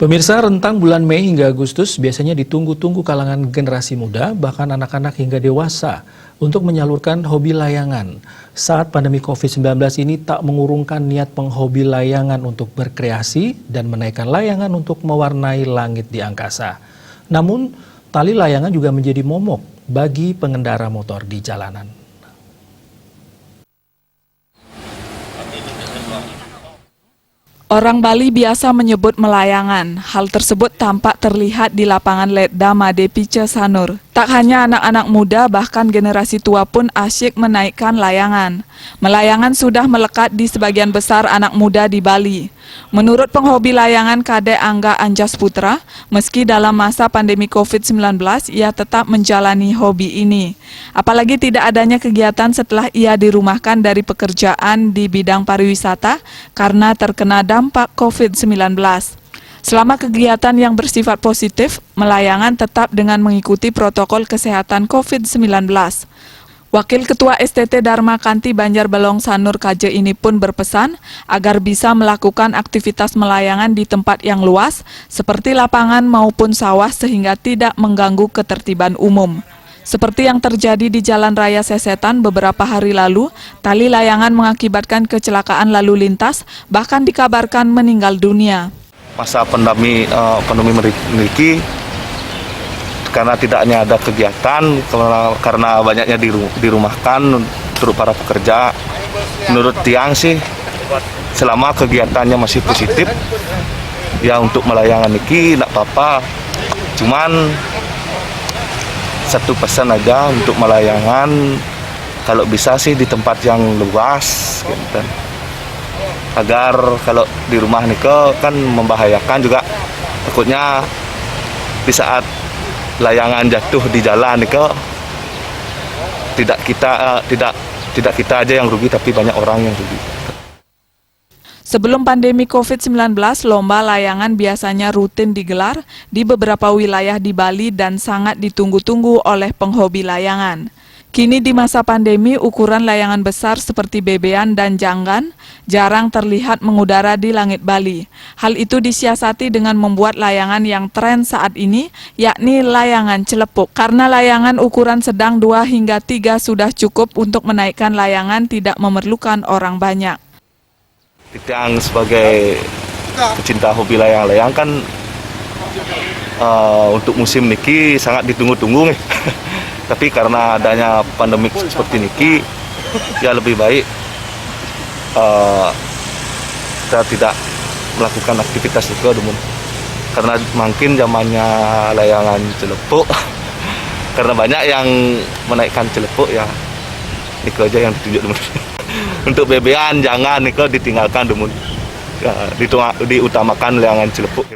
Pemirsa, rentang bulan Mei hingga Agustus biasanya ditunggu-tunggu kalangan generasi muda, bahkan anak-anak hingga dewasa, untuk menyalurkan hobi layangan. Saat pandemi COVID-19 ini tak mengurungkan niat penghobi layangan untuk berkreasi dan menaikkan layangan untuk mewarnai langit di angkasa. Namun, tali layangan juga menjadi momok bagi pengendara motor di jalanan. Orang Bali biasa menyebut melayangan. Hal tersebut tampak terlihat di lapangan Ledda Made Pice Sanur. Tak hanya anak-anak muda, bahkan generasi tua pun asyik menaikkan layangan. Melayangan sudah melekat di sebagian besar anak muda di Bali. Menurut penghobi layangan Kadek Angga Anjas Putra, meski dalam masa pandemi COVID-19, ia tetap menjalani hobi ini. Apalagi tidak adanya kegiatan setelah ia dirumahkan dari pekerjaan di bidang pariwisata karena terkena dampak COVID-19. Selama kegiatan yang bersifat positif, melayangan tetap dengan mengikuti protokol kesehatan COVID-19. Wakil Ketua STT Dharma Kanti Banjarbalong Sanur Kaje ini pun berpesan agar bisa melakukan aktivitas melayangan di tempat yang luas, seperti lapangan maupun sawah sehingga tidak mengganggu ketertiban umum. Seperti yang terjadi di Jalan Raya Sesetan beberapa hari lalu, tali layangan mengakibatkan kecelakaan lalu lintas, bahkan dikabarkan meninggal dunia. Masa pandemi memiliki karena tidaknya ada kegiatan, karena banyaknya dirumahkan untuk para pekerja. Menurut Tiang sih, selama kegiatannya masih positif, ya untuk melayangan ini tidak apa-apa. Cuman satu pesan aja untuk melayangan, kalau bisa sih di tempat yang luas, gitu. Agar kalau di rumah nih kan membahayakan juga, takutnya di saat layangan jatuh di jalan nih tidak kita aja yang rugi, tapi banyak orang yang rugi. Sebelum pandemi COVID-19, lomba layangan biasanya rutin digelar di beberapa wilayah di Bali dan sangat ditunggu-tunggu oleh penghobi layangan. Kini di masa pandemi, ukuran layangan besar seperti bebean dan janggan jarang terlihat mengudara di langit Bali. Hal itu disiasati dengan membuat layangan yang tren saat ini, yakni layangan celepuk. Karena layangan ukuran sedang 2 hingga 3 sudah cukup untuk menaikkan layangan, tidak memerlukan orang banyak. Yang sebagai pecinta hobi layang-layang kan untuk musim niki sangat ditunggu-tunggu nih. Tapi karena adanya pandemi seperti ini, ya lebih baik kita tidak melakukan aktivitas itu dulu. Karena mungkin zamannya layangan celepuk, karena banyak yang menaikkan celepuk, ya itu aja yang ditunjuk dulu. Untuk bebean jangan itu ditinggalkan dulu, ya, diutamakan layangan celepuk.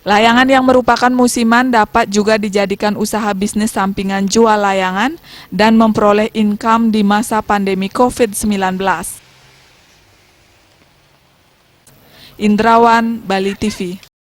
Layangan yang merupakan musiman dapat juga dijadikan usaha bisnis sampingan jual layangan dan memperoleh income di masa pandemi COVID-19. Indrawan, Bali TV.